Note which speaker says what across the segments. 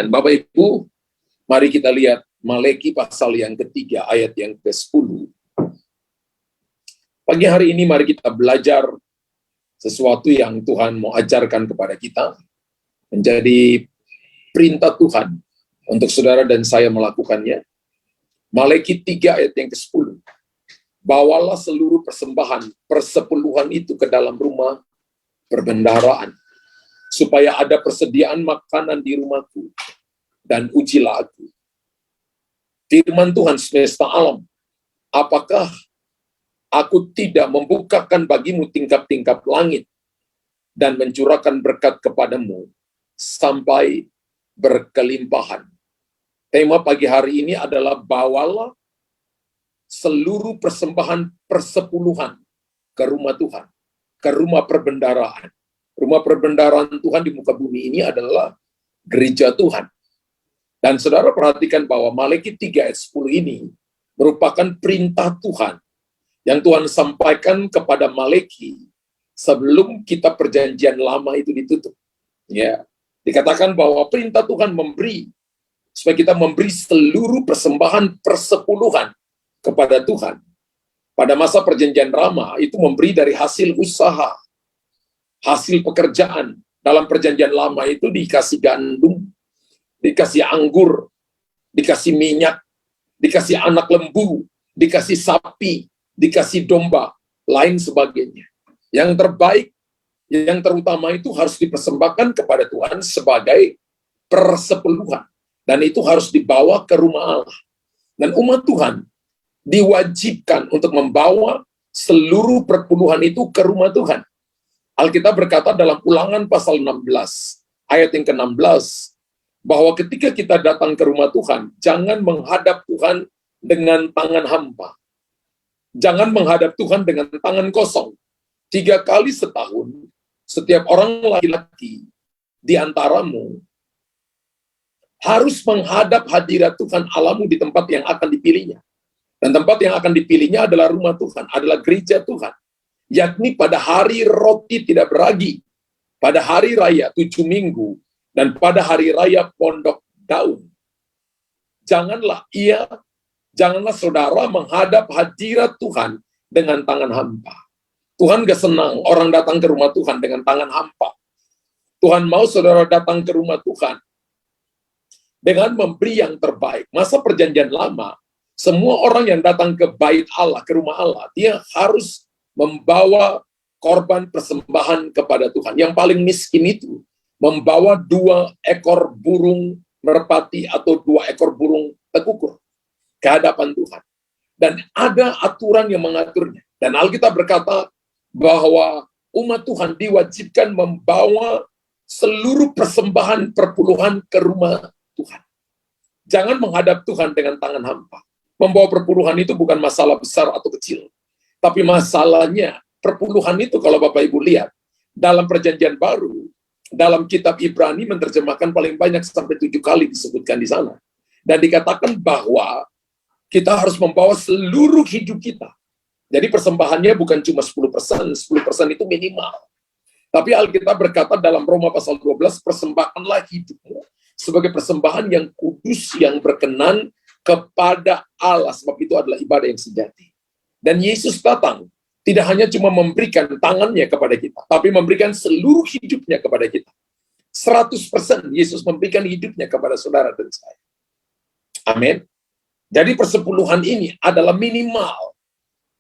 Speaker 1: Dan Bapak Ibu, mari kita lihat Maleki pasal yang ketiga, ayat yang ke-10. Pagi hari ini mari kita belajar sesuatu yang Tuhan mau ajarkan kepada kita, menjadi perintah Tuhan untuk saudara dan saya melakukannya. Maleki 3 ayat yang ke-10. Bawalah seluruh persembahan persepuluhan itu ke dalam rumah perbendaharaan, supaya ada persediaan makanan di rumahku, dan ujilah aku. Firman Tuhan semesta alam, apakah aku tidak membukakan bagimu tingkap-tingkap langit dan mencurahkan berkat kepadamu sampai berkelimpahan. Tema pagi hari ini adalah bawalah seluruh persembahan persepuluhan ke rumah Tuhan, ke rumah perbendaharaan. Rumah perbendaharaan Tuhan di muka bumi ini adalah gereja Tuhan. Dan saudara perhatikan bahwa Maleki 3 ayat 10 ini merupakan perintah Tuhan yang Tuhan sampaikan kepada Maleki sebelum kitab perjanjian lama itu ditutup. Ya, dikatakan bahwa perintah Tuhan memberi supaya kita memberi seluruh persembahan persepuluhan kepada Tuhan. Pada masa perjanjian lama itu memberi dari hasil usaha, hasil pekerjaan. Dalam perjanjian lama itu dikasih gandum, dikasih anggur, dikasih minyak, dikasih anak lembu, dikasih sapi, dikasih domba, lain sebagainya. Yang terbaik, yang terutama itu harus dipersembahkan kepada Tuhan sebagai persepuluhan. Dan itu harus dibawa ke rumah Allah. Dan umat Tuhan diwajibkan untuk membawa seluruh perpuluhan itu ke rumah Tuhan. Alkitab berkata dalam Ulangan pasal 16, ayat yang ke-16, bahwa ketika kita datang ke rumah Tuhan, jangan menghadap Tuhan dengan tangan hampa. Jangan menghadap Tuhan dengan tangan kosong. 3 kali setahun, setiap orang laki-laki di antaramu harus menghadap hadirat Tuhan Allahmu di tempat yang akan dipilihnya. Dan tempat yang akan dipilihnya adalah rumah Tuhan, adalah gereja Tuhan. Yakni pada hari roti tidak beragi, pada hari raya 7 minggu, dan pada hari raya pondok daun. Janganlah saudara menghadap hadirat Tuhan dengan tangan hampa. Tuhan gak senang orang datang ke rumah Tuhan dengan tangan hampa. Tuhan mau saudara datang ke rumah Tuhan dengan memberi yang terbaik. Masa perjanjian lama, semua orang yang datang ke bait Allah, ke rumah Allah, dia harus membawa korban persembahan kepada Tuhan. Yang paling miskin itu membawa 2 ekor burung merpati atau 2 ekor burung tekukur ke hadapan Tuhan. Dan ada aturan yang mengaturnya. Dan Alkitab berkata bahwa umat Tuhan diwajibkan membawa seluruh persembahan perpuluhan ke rumah Tuhan. Jangan menghadap Tuhan dengan tangan hampa. Membawa perpuluhan itu bukan masalah besar atau kecil. Tapi masalahnya, perpuluhan itu kalau Bapak Ibu lihat, dalam perjanjian baru, dalam kitab Ibrani menerjemahkan paling banyak sampai 7 kali disebutkan di sana. Dan dikatakan bahwa kita harus membawa seluruh hidup kita. Jadi persembahannya bukan cuma 10%, 10% itu minimal. Tapi Alkitab berkata dalam Roma pasal 12, persembahkanlah hidupmu sebagai persembahan yang kudus, yang berkenan kepada Allah, sebab itu adalah ibadah yang sejati. Dan Yesus datang, tidak hanya cuma memberikan tangannya kepada kita, tapi memberikan seluruh hidupnya kepada kita. 100% Yesus memberikan hidupnya kepada saudara dan saya. Amin. Jadi persepuluhan ini adalah minimal.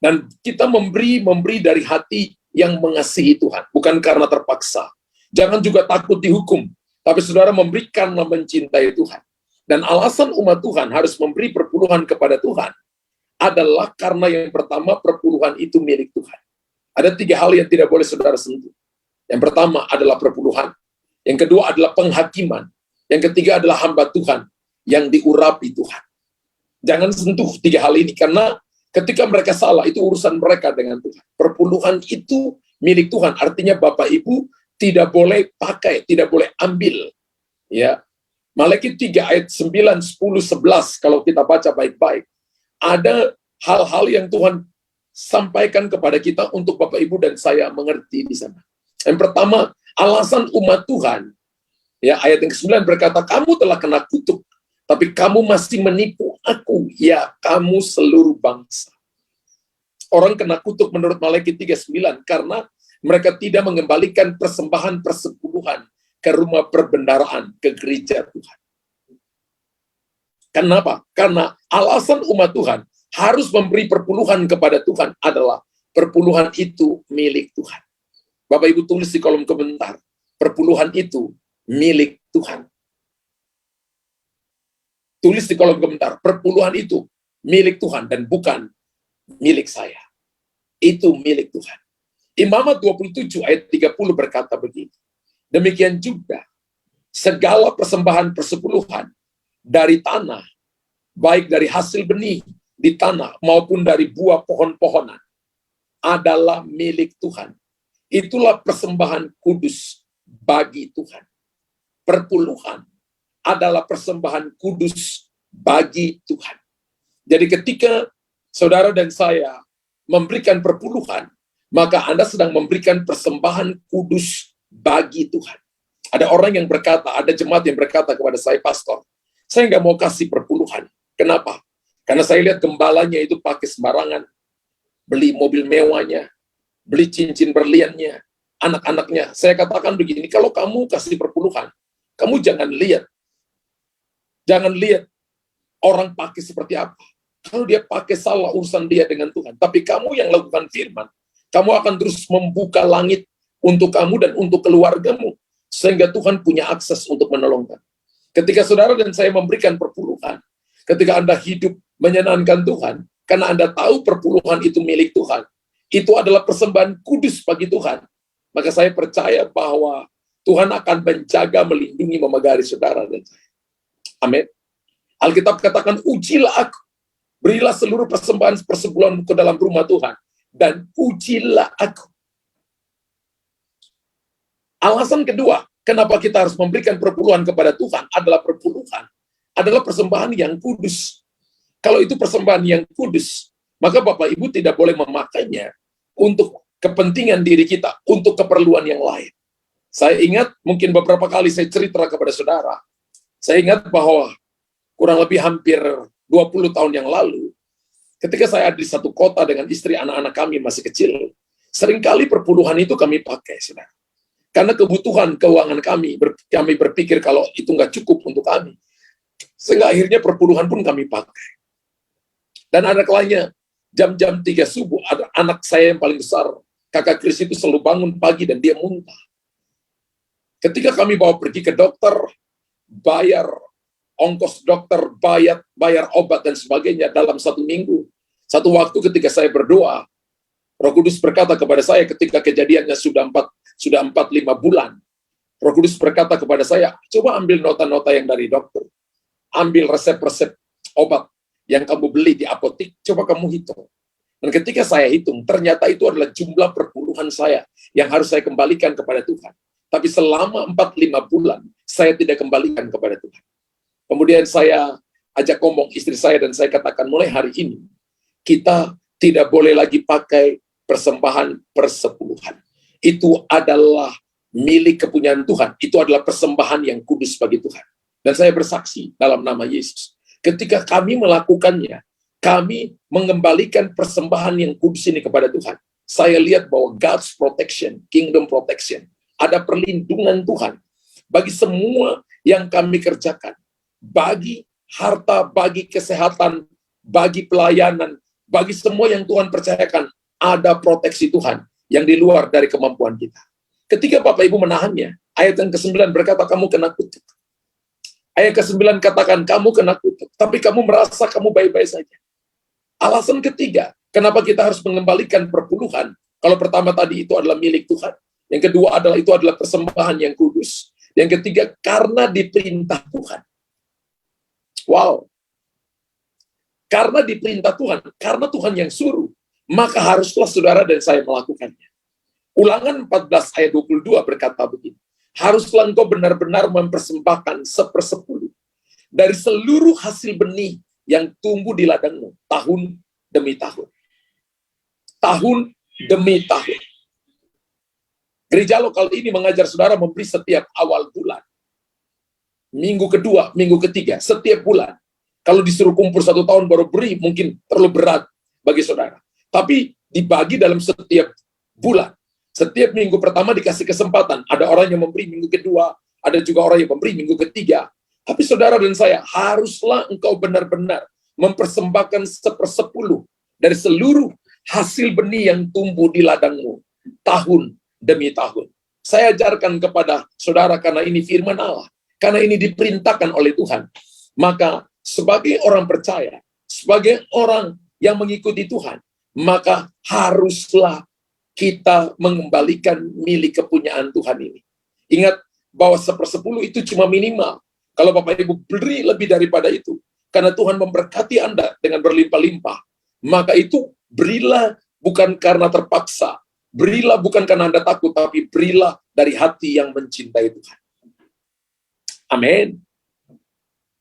Speaker 1: Dan kita memberi dari hati yang mengasihi Tuhan, bukan karena terpaksa. Jangan juga takut dihukum, tapi saudara memberi karena mencintai Tuhan. Dan alasan umat Tuhan harus memberi perpuluhan kepada Tuhan adalah karena yang pertama, perpuluhan itu milik Tuhan. Ada 3 hal yang tidak boleh saudara sentuh. Yang pertama adalah perpuluhan. Yang kedua adalah penghakiman. Yang ketiga adalah hamba Tuhan yang diurapi Tuhan. Jangan sentuh 3 hal ini, karena ketika mereka salah, itu urusan mereka dengan Tuhan. Perpuluhan itu milik Tuhan, artinya Bapak Ibu tidak boleh pakai, tidak boleh ambil. Ya, Maleki 3 ayat 9, 10, 11, kalau kita baca baik-baik, ada hal-hal yang Tuhan sampaikan kepada kita untuk Bapak Ibu dan saya mengerti di sana. Yang pertama, alasan umat Tuhan Ya, ayat yang ke-9 berkata, kamu telah kena kutuk, tapi kamu masih menipu aku, ya kamu seluruh bangsa. Orang kena kutuk menurut Maleakhi 3:9 karena mereka tidak mengembalikan persembahan persepuluhan ke rumah perbendaharaan, ke gereja Tuhan. Kenapa? Karena alasan umat Tuhan harus memberi perpuluhan kepada Tuhan adalah perpuluhan itu milik Tuhan. Bapak Ibu tulis di kolom komentar, perpuluhan itu milik Tuhan. Tulis di kolom komentar, perpuluhan itu milik Tuhan dan bukan milik saya. Itu milik Tuhan. Imamat 27 ayat 30 berkata begini, demikian juga segala persembahan persepuluhan dari tanah, baik dari hasil benih di tanah maupun dari buah pohon-pohonan, adalah milik Tuhan. Itulah persembahan kudus bagi Tuhan. Perpuluhan adalah persembahan kudus bagi Tuhan. Jadi ketika saudara dan saya memberikan perpuluhan, maka Anda sedang memberikan persembahan kudus bagi Tuhan. Ada orang yang berkata, ada jemaat yang berkata kepada saya, pastor, saya nggak mau kasih perpuluhan. Kenapa? Karena saya lihat gembalanya itu pakai sembarangan, beli mobil mewahnya, beli cincin berliannya, anak-anaknya. Saya katakan begini, kalau kamu kasih perpuluhan, kamu jangan lihat orang pakai seperti apa. Kalau dia pakai, salah urusan dia dengan Tuhan. Tapi kamu yang lakukan firman, kamu akan terus membuka langit untuk kamu dan untuk keluargamu, sehingga Tuhan punya akses untuk menolongkan. Ketika saudara dan saya memberikan perpuluhan, ketika Anda hidup menyenangkan Tuhan, karena Anda tahu perpuluhan itu milik Tuhan, itu adalah persembahan kudus bagi Tuhan, maka saya percaya bahwa Tuhan akan menjaga, melindungi, memegari saudara dan saya. Amin. Alkitab katakan, ujilah aku, berilah seluruh persembahan persepuluhan ke dalam rumah Tuhan, dan ujilah aku. Alasan kedua, kenapa kita harus memberikan perpuluhan kepada Tuhan adalah perpuluhan adalah persembahan yang kudus. Kalau itu persembahan yang kudus, maka Bapak Ibu tidak boleh memakainya untuk kepentingan diri kita, untuk keperluan yang lain. Saya ingat, mungkin beberapa kali saya cerita kepada saudara, saya ingat bahwa kurang lebih hampir 20 tahun yang lalu, ketika saya ada di satu kota dengan istri, anak-anak kami masih kecil, seringkali perpuluhan itu kami pakai, saudara. Karena kebutuhan keuangan kami berpikir kalau itu nggak cukup untuk kami. Sehingga akhirnya perpuluhan pun kami pakai. Dan ada kalanya, jam-jam 3 subuh, ada anak saya yang paling besar, kakak Kris itu selalu bangun pagi dan dia muntah. Ketika kami bawa pergi ke dokter, bayar ongkos dokter, bayar obat dan sebagainya dalam 1 minggu. Satu waktu ketika saya berdoa, Roh Kudus berkata kepada saya ketika kejadiannya sudah 4-5 bulan. Roh Kudus berkata kepada saya, coba ambil nota-nota yang dari dokter. Ambil resep-resep obat yang kamu beli di apotik, coba kamu hitung. Dan ketika saya hitung, ternyata itu adalah jumlah perpuluhan saya yang harus saya kembalikan kepada Tuhan. Tapi selama 4-5 bulan, saya tidak kembalikan kepada Tuhan. Kemudian saya ajak ngomong istri saya dan saya katakan, mulai hari ini, kita tidak boleh lagi pakai persembahan persepuluhan. Itu adalah milik kepunyaan Tuhan. Itu adalah persembahan yang kudus bagi Tuhan. Dan saya bersaksi dalam nama Yesus. Ketika kami melakukannya, kami mengembalikan persembahan yang kudus ini kepada Tuhan. Saya lihat bahwa God's protection, kingdom protection, ada perlindungan Tuhan bagi semua yang kami kerjakan. Bagi harta, bagi kesehatan, bagi pelayanan, bagi semua yang Tuhan percayakan, ada proteksi Tuhan yang di luar dari kemampuan kita. Ketika Bapak Ibu menahannya, ayat yang ke-9 berkata, kamu kena kutuk. Ayat ke-9 katakan, kamu kena kutuk, tapi kamu merasa kamu baik-baik saja. Alasan ketiga, kenapa kita harus mengembalikan perpuluhan? Kalau pertama tadi itu adalah milik Tuhan. Yang kedua adalah itu adalah persembahan yang kudus. Yang ketiga, karena diperintah Tuhan. Wow. Karena diperintah Tuhan, karena Tuhan yang suruh, maka haruslah saudara dan saya melakukannya. Ulangan 14 ayat 22 berkata begini, haruslah engkau benar-benar mempersembahkan 1/10 dari seluruh hasil benih yang tumbuh di ladangmu, tahun demi tahun. Tahun demi tahun. Gereja lokal ini mengajar saudara memberi setiap awal bulan. minggu kedua, minggu ketiga, setiap bulan. Kalau disuruh kumpul 1 tahun baru beri, mungkin terlalu berat bagi saudara. Tapi dibagi dalam setiap bulan. Setiap minggu pertama dikasih kesempatan. Ada orang yang memberi minggu kedua, ada juga orang yang memberi minggu ketiga. Tapi saudara dan saya, haruslah engkau benar-benar mempersembahkan 1/10 dari seluruh hasil benih yang tumbuh di ladangmu, tahun demi tahun. Saya ajarkan kepada saudara karena ini firman Allah, karena ini diperintahkan oleh Tuhan. Maka sebagai orang percaya, sebagai orang yang mengikuti Tuhan, maka haruslah kita mengembalikan milik kepunyaan Tuhan ini. Ingat bahwa 1/10 itu cuma minimal. Kalau Bapak Ibu beri lebih daripada itu, karena Tuhan memberkati Anda dengan berlimpah-limpah, maka itu berilah bukan karena terpaksa, berilah bukan karena Anda takut, tapi berilah dari hati yang mencintai Tuhan. Amin.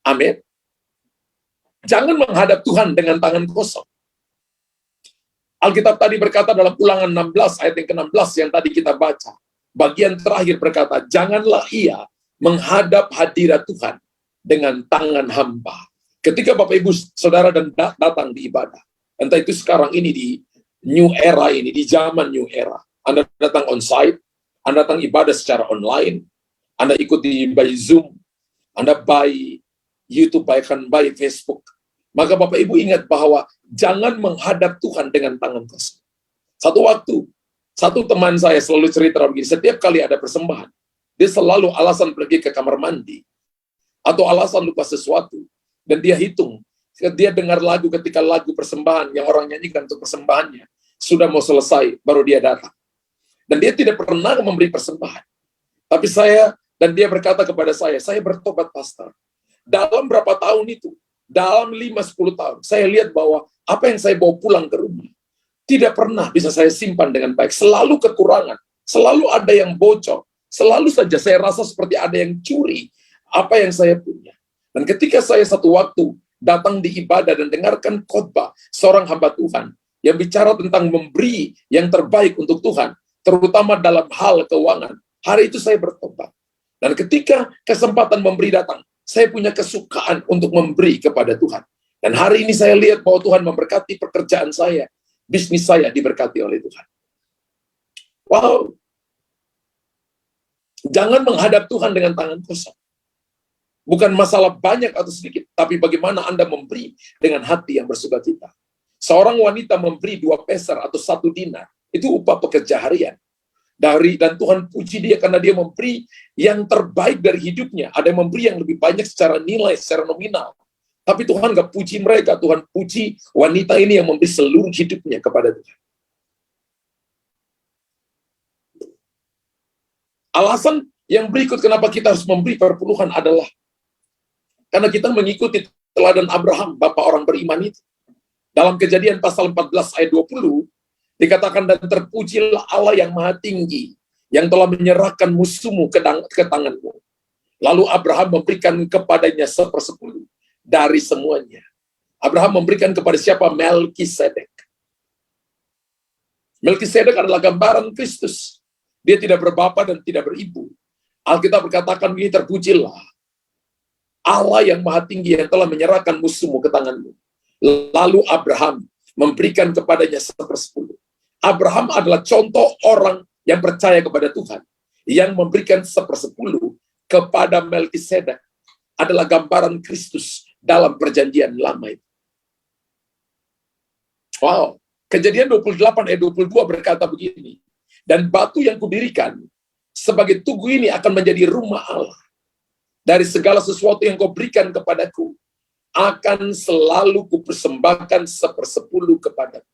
Speaker 1: Amin. Jangan menghadap Tuhan dengan tangan kosong. Alkitab tadi berkata dalam Ulangan 16 ayat yang ke-16 yang tadi kita baca. Bagian terakhir berkata, janganlah ia menghadap hadirat Tuhan dengan tangan hampa. Ketika Bapak Ibu Saudara dan datang di ibadah, entah itu sekarang ini di new era ini, di zaman new era, Anda datang onsite, Anda datang ibadah secara online, Anda ikuti by Zoom, Anda by YouTube, bahkan by Facebook, maka Bapak Ibu ingat bahwa jangan menghadap Tuhan dengan tangan kosong. Satu waktu, satu teman saya selalu cerita begini, setiap kali ada persembahan, dia selalu alasan pergi ke kamar mandi, atau alasan lupa sesuatu, dan dia hitung, dia dengar lagu ketika lagu persembahan, yang orang nyanyikan untuk persembahannya, sudah mau selesai, baru dia datang. Dan dia tidak pernah memberi persembahan. Tapi dan dia berkata kepada saya bertobat pastor. Dalam berapa tahun itu, dalam 5-10 tahun, saya lihat bahwa apa yang saya bawa pulang ke rumah, tidak pernah bisa saya simpan dengan baik. Selalu kekurangan, selalu ada yang bocor, selalu saja saya rasa seperti ada yang curi apa yang saya punya. Dan ketika saya satu waktu datang di ibadah dan dengarkan khotbah seorang hamba Tuhan yang bicara tentang memberi yang terbaik untuk Tuhan, terutama dalam hal keuangan, hari itu saya bertobat. Dan ketika kesempatan memberi datang, saya punya kesukaan untuk memberi kepada Tuhan. Dan hari ini saya lihat bahwa Tuhan memberkati pekerjaan saya, bisnis saya diberkati oleh Tuhan. Wow. Jangan menghadap Tuhan dengan tangan kosong. Bukan masalah banyak atau sedikit, tapi bagaimana Anda memberi dengan hati yang bersukacita. Seorang wanita memberi 2 peser atau 1 dinar, itu upah pekerja harian. Dan Tuhan puji dia karena dia memberi yang terbaik dari hidupnya. Ada yang memberi yang lebih banyak secara nilai, secara nominal. Tapi Tuhan gak puji mereka, Tuhan puji wanita ini yang memberi seluruh hidupnya kepada Tuhan. Alasan yang berikut kenapa kita harus memberi perpuluhan adalah karena kita mengikuti teladan Abraham, bapak orang beriman itu. Dalam Kejadian pasal 14 ayat 20, dikatakan, dan terpujilah Allah yang maha tinggi, yang telah menyerahkan musuhmu ke tanganmu. Lalu Abraham memberikan kepadanya 1/10 dari semuanya. Abraham memberikan kepada siapa? Melkisedek. Melkisedek adalah gambaran Kristus. Dia tidak berbapa dan tidak beribu. Alkitab berkatakan begini, terpujilah Allah yang maha tinggi yang telah menyerahkan musuhmu ke tanganmu. Lalu Abraham memberikan kepadanya 1/10. Abraham adalah contoh orang yang percaya kepada Tuhan, yang memberikan 1/10 kepada Melkisedek, adalah gambaran Kristus dalam perjanjian lama itu. Wow, Kejadian 28 ayat 22 berkata begini, dan batu yang kudirikan sebagai tugu ini akan menjadi rumah Allah. Dari segala sesuatu yang kau berikan kepadaku, akan selalu kupersembahkan 1/10 kepadamu.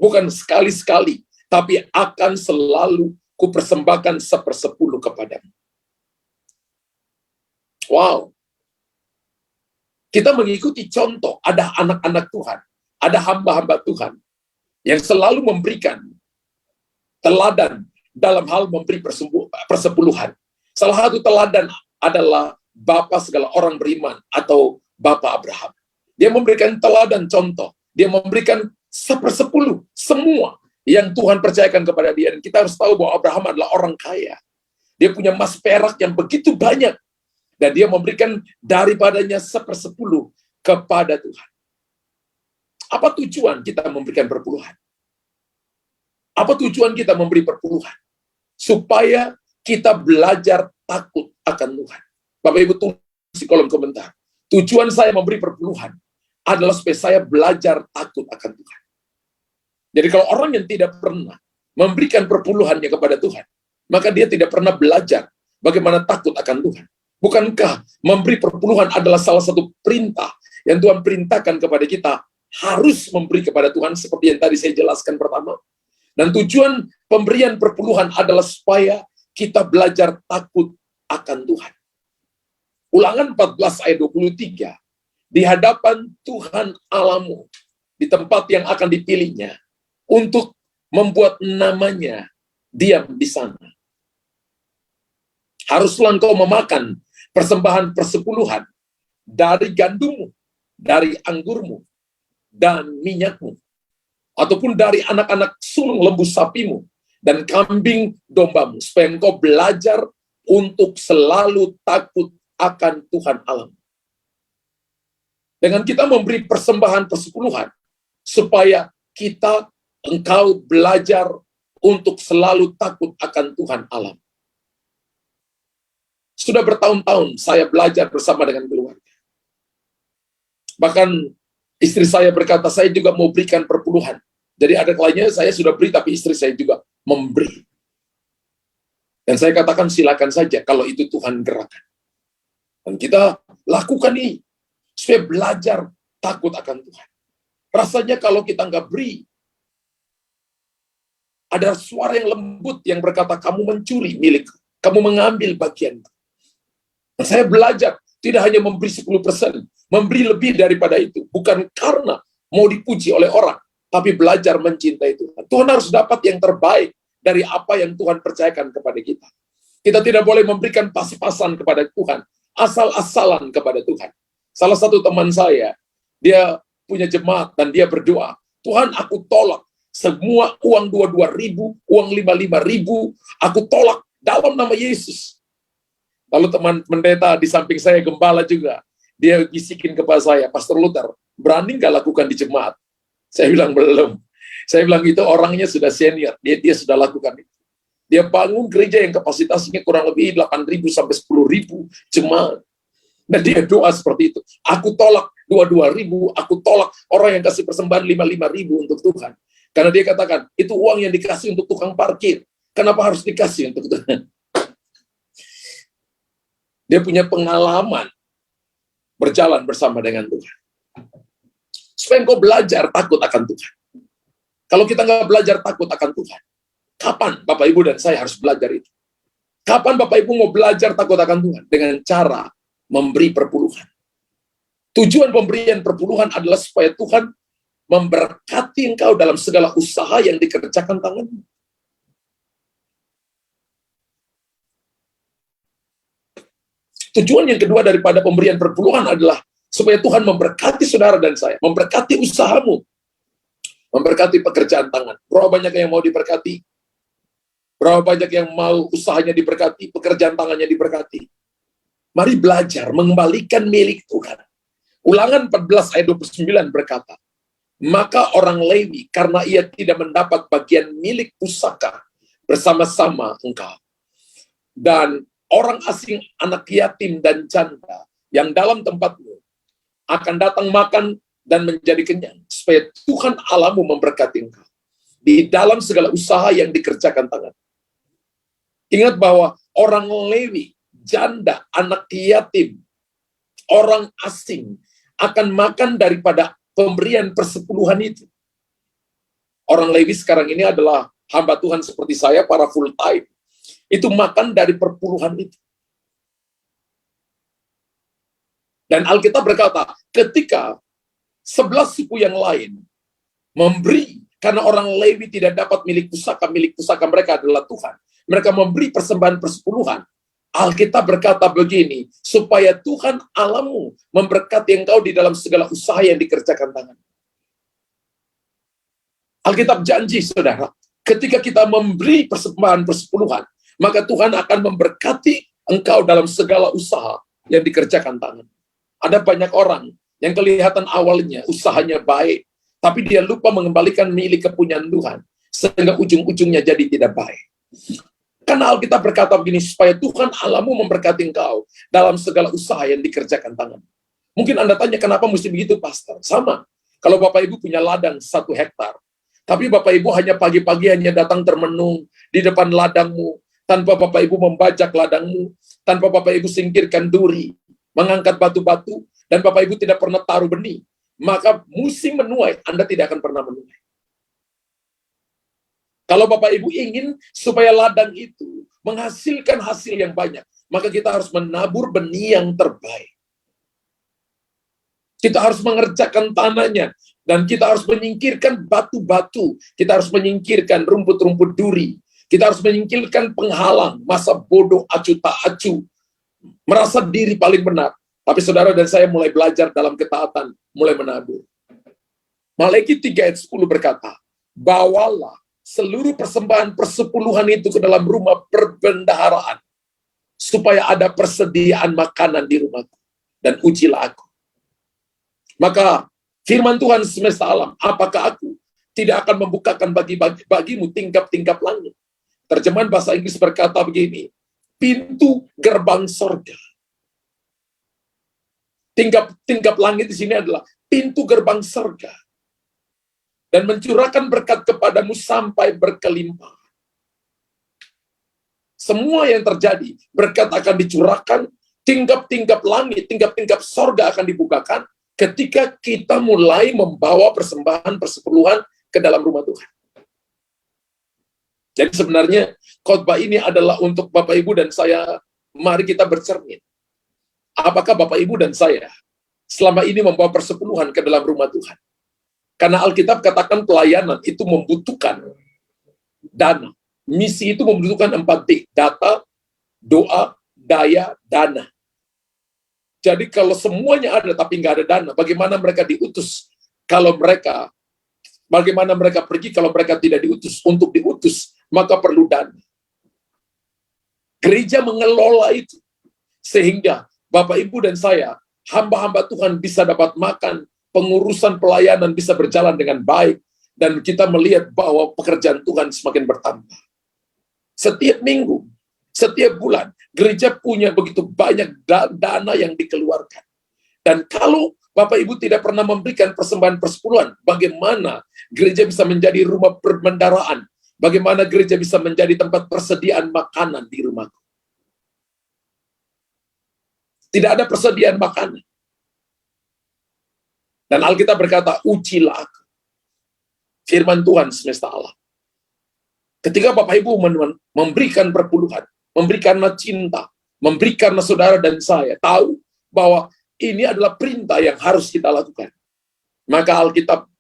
Speaker 1: Bukan sekali-sekali, tapi akan selalu kupersembahkan 1/10 kepadamu. Wow. Kita mengikuti contoh, ada anak-anak Tuhan, ada hamba-hamba Tuhan, yang selalu memberikan teladan dalam hal memberi persepuluhan. Salah satu teladan adalah Bapa segala orang beriman, atau Bapa Abraham. Dia memberikan teladan contoh, dia memberikan 1/10 semua yang Tuhan percayakan kepada dia. Dan kita harus tahu bahwa Abraham adalah orang kaya. Dia punya emas perak yang begitu banyak. Dan dia memberikan daripadanya 1/10 kepada Tuhan. Apa tujuan kita memberikan perpuluhan? Apa tujuan kita memberi perpuluhan? Supaya kita belajar takut akan Tuhan. Bapak Ibu tulis di kolom komentar. Tujuan saya memberi perpuluhan adalah supaya saya belajar takut akan Tuhan. Jadi kalau orang yang tidak pernah memberikan perpuluhannya kepada Tuhan, maka dia tidak pernah belajar bagaimana takut akan Tuhan. Bukankah memberi perpuluhan adalah salah satu perintah yang Tuhan perintahkan kepada kita harus memberi kepada Tuhan seperti yang tadi saya jelaskan pertama. Dan tujuan pemberian perpuluhan adalah supaya kita belajar takut akan Tuhan. Ulangan 14 ayat 23. Di hadapan Tuhan Allahmu, di tempat yang akan dipilihnya, untuk membuat namanya diam di sana. Haruslah engkau memakan persembahan persepuluhan dari gandummu, dari anggurmu, dan minyakmu, ataupun dari anak-anak sulung lembu sapimu, dan kambing dombamu, supaya engkau belajar untuk selalu takut akan Tuhan Allah. Dengan kita memberi persembahan persepuluhan, supaya engkau belajar untuk selalu takut akan Tuhan Allah. Sudah bertahun-tahun saya belajar bersama dengan keluarga. Bahkan istri saya berkata, saya juga mau berikan perpuluhan. Jadi ada kalanya saya sudah beri, tapi istri saya juga memberi. Dan saya katakan silakan saja kalau itu Tuhan gerakan. Dan kita lakukan ini, supaya belajar takut akan Tuhan. Rasanya kalau kita nggak beri, ada suara yang lembut yang berkata, kamu mencuri milik, kamu mengambil bagian. Dan saya belajar, tidak hanya memberi 10%, memberi lebih daripada itu. Bukan karena mau dipuji oleh orang, tapi belajar mencintai Tuhan. Tuhan harus dapat yang terbaik dari apa yang Tuhan percayakan kepada kita. Kita tidak boleh memberikan pas-pasan kepada Tuhan, asal-asalan kepada Tuhan. Salah satu teman saya, dia punya jemaat dan dia berdoa, Tuhan aku tolak semua uang 22.000, uang 55.000, aku tolak dalam nama Yesus. Lalu teman pendeta di samping saya, gembala juga, dia bisikin kepada saya, Pastor Luther, berani nggak lakukan di jemaat? Saya bilang belum. Saya bilang itu orangnya sudah senior, dia sudah lakukan itu. Dia bangun gereja yang kapasitasnya kurang lebih 8.000 sampai 10.000 jemaat. Dan dia doa seperti itu. Aku tolak 22.000, aku tolak orang yang kasih persembahan 55.000 untuk Tuhan. Karena dia katakan, itu uang yang dikasih untuk tukang parkir. Kenapa harus dikasih untuk Tuhan? Dia punya pengalaman berjalan bersama dengan Tuhan. Supaya engkau belajar takut akan Tuhan. Kalau kita nggak belajar takut akan Tuhan, kapan Bapak Ibu dan saya harus belajar itu? Kapan Bapak Ibu mau belajar takut akan Tuhan? Dengan cara memberi perpuluhan. Tujuan pemberian perpuluhan adalah supaya Tuhan memberkati engkau dalam segala usaha yang dikerjakan tanganmu. Tujuan yang kedua daripada pemberian perpuluhan adalah supaya Tuhan memberkati saudara dan saya, memberkati usahamu, memberkati pekerjaan tangan. Berapa banyak yang mau diberkati? Berapa banyak yang mau usahanya diberkati, pekerjaan tangannya diberkati? Mari belajar mengembalikan milik Tuhan. Ulangan 14 ayat 29 berkata, maka orang Lewi, karena ia tidak mendapat bagian milik pusaka bersama-sama engkau, dan orang asing, anak yatim dan janda yang dalam tempatmu akan datang makan dan menjadi kenyang, supaya Tuhan Allahmu memberkati engkau di dalam segala usaha yang dikerjakan tangan. Ingat bahwa orang Lewi, janda, anak yatim, orang asing akan makan daripada pemberian persepuluhan itu. Orang Lewi sekarang ini adalah hamba Tuhan seperti saya, para full time. Itu makan dari perpuluhan itu. Dan Alkitab berkata, ketika 11 suku yang lain memberi, karena orang Lewi tidak dapat milik pusaka mereka adalah Tuhan. Mereka memberi persembahan persepuluhan. Alkitab berkata begini, supaya Tuhan Allahmu memberkati engkau di dalam segala usaha yang dikerjakan tangan. Alkitab janji, saudara, ketika kita memberi persembahan persepuluhan, maka Tuhan akan memberkati engkau dalam segala usaha yang dikerjakan tangan. Ada banyak orang yang kelihatan awalnya usahanya baik, tapi dia lupa mengembalikan milik kepunyaan Tuhan, sehingga ujung-ujungnya jadi tidak baik. Karena Alkitab berkata begini, supaya Tuhan Allahmu memberkati engkau dalam segala usaha yang dikerjakan tangan. Mungkin Anda tanya, kenapa mesti begitu, Pastor? Sama, kalau Bapak Ibu punya ladang 1 hektar, tapi Bapak Ibu hanya pagi-pagi hanya datang termenung di depan ladangmu, tanpa Bapak Ibu membajak ladangmu, tanpa Bapak Ibu singkirkan duri, mengangkat batu-batu, dan Bapak Ibu tidak pernah taruh benih, maka musim menuai, Anda tidak akan pernah menuai. Kalau Bapak Ibu ingin supaya ladang itu menghasilkan hasil yang banyak, maka kita harus menabur benih yang terbaik. Kita harus mengerjakan tanahnya, dan kita harus menyingkirkan batu-batu, kita harus menyingkirkan rumput-rumput duri, kita harus menyingkirkan penghalang, masa bodoh, acu tak acu, merasa diri paling benar. Tapi saudara dan saya mulai belajar dalam ketaatan, mulai menabur. Malaikat 3 ayat 10 berkata, bawalah seluruh persembahan persepuluhan itu ke dalam rumah perbendaharaan, supaya ada persediaan makanan di rumahku, dan ujilah aku. Maka firman Tuhan semesta alam, apakah aku tidak akan membukakan bagimu tingkap-tingkap langit? Terjemahan bahasa Inggris berkata begini, pintu gerbang sorga. Tingkap langit di sini adalah pintu gerbang sorga. Dan mencurahkan berkat kepadamu sampai berkelimpahan. Semua yang terjadi, berkat akan dicurahkan, tingkap-tingkap langit, tingkap-tingkap sorga akan dibukakan, ketika kita mulai membawa persembahan persepuluhan ke dalam rumah Tuhan. Jadi sebenarnya khotbah ini adalah untuk Bapak Ibu dan saya, mari kita bercermin. Apakah Bapak Ibu dan saya selama ini membawa persepuluhan ke dalam rumah Tuhan? Karena Alkitab katakan pelayanan itu membutuhkan dana. Misi itu membutuhkan 4D, data, doa, daya, dana. Jadi kalau semuanya ada tapi nggak ada dana, bagaimana mereka diutus? Bagaimana mereka pergi kalau mereka tidak diutus? Untuk diutus, maka perlu dana. Gereja mengelola itu. Sehingga Bapak, Ibu, dan saya, hamba-hamba Tuhan bisa dapat makan, pengurusan pelayanan bisa berjalan dengan baik, dan kita melihat bahwa pekerjaan Tuhan semakin bertambah. Setiap minggu, setiap bulan, gereja punya begitu banyak dana yang dikeluarkan. Dan kalau Bapak Ibu tidak pernah memberikan persembahan persepuluhan, bagaimana gereja bisa menjadi rumah perbendaharaan? Bagaimana gereja bisa menjadi tempat persediaan makanan di rumahku? Tidak ada persediaan makanan. Dan Alkitab berkata, ujilah aku. Firman Tuhan semesta alam. Ketika Bapak Ibu memberikan perpuluhan, memberikan cinta, memberikan saudara dan saya tahu bahwa ini adalah perintah yang harus kita lakukan. Maka Alkitab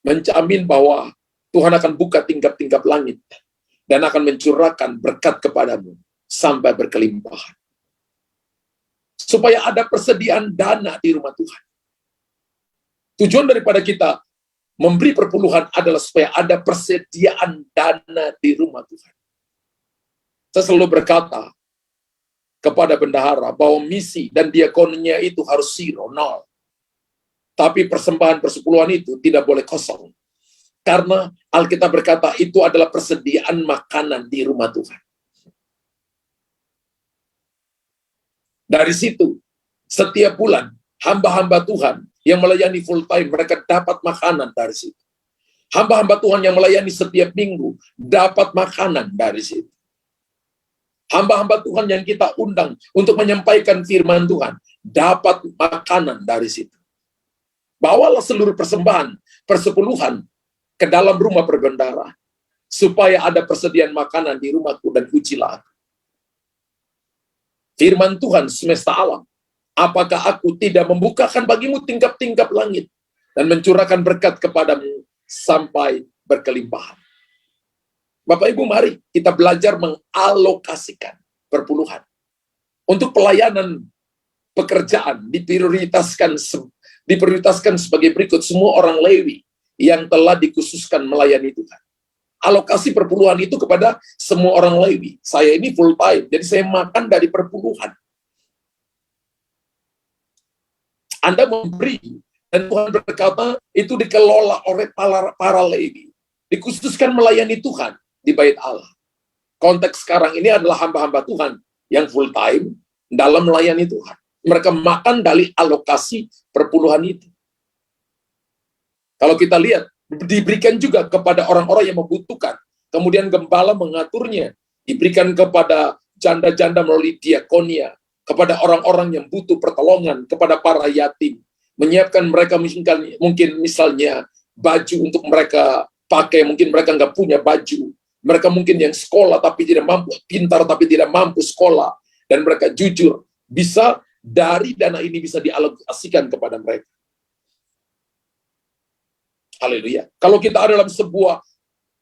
Speaker 1: menjamin bahwa Tuhan akan buka tingkap-tingkap langit dan akan mencurahkan berkat kepadamu sampai berkelimpahan. Supaya ada persediaan dana di rumah Tuhan. Tujuan daripada kita memberi perpuluhan adalah supaya ada persediaan dana di rumah Tuhan. Saya selalu berkata kepada bendahara bahwa misi dan diakonia itu harus 0. Tapi persembahan persepuluhan itu tidak boleh kosong. Karena Alkitab berkata itu adalah persediaan makanan di rumah Tuhan. Dari situ, setiap bulan, hamba-hamba Tuhan yang melayani full time, mereka dapat makanan dari situ. Hamba-hamba Tuhan yang melayani setiap minggu, dapat makanan dari situ. Hamba-hamba Tuhan yang kita undang untuk menyampaikan firman Tuhan, dapat makanan dari situ. Bawalah seluruh persembahan, persepuluhan ke dalam rumah perbendaharaan, supaya ada persediaan makanan di rumahku dan ujilah aku. Firman Tuhan semesta alam, apakah aku tidak membukakan bagimu tingkap-tingkap langit dan mencurahkan berkat kepadamu sampai berkelimpahan. Bapak Ibu, mari kita belajar mengalokasikan perpuluhan. Untuk pelayanan pekerjaan diprioritaskan sebagai berikut. Semua orang Lewi yang telah dikhususkan melayani Tuhan. alokasi perpuluhan itu kepada semua orang Lewi. Saya ini full time, jadi saya makan dari perpuluhan. Anda memberi, dan Tuhan berkata, itu dikelola oleh para Lewi. Dikhususkan melayani Tuhan di bait Allah. Konteks sekarang ini adalah hamba-hamba Tuhan yang full time dalam melayani Tuhan. Mereka makan dari alokasi perpuluhan itu. Kalau kita lihat, diberikan juga kepada orang-orang yang membutuhkan. Kemudian gembala mengaturnya. Diberikan kepada janda-janda melalui diakonia. Kepada orang-orang yang butuh pertolongan. Kepada para yatim. Menyiapkan mereka mungkin misalnya baju untuk mereka pakai. Mungkin mereka nggak punya baju. Mereka mungkin yang sekolah tapi tidak mampu. Pintar tapi tidak mampu sekolah. Dan mereka jujur. Bisa dari dana ini bisa dialokasikan kepada mereka. Haleluya. Kalau kita ada dalam sebuah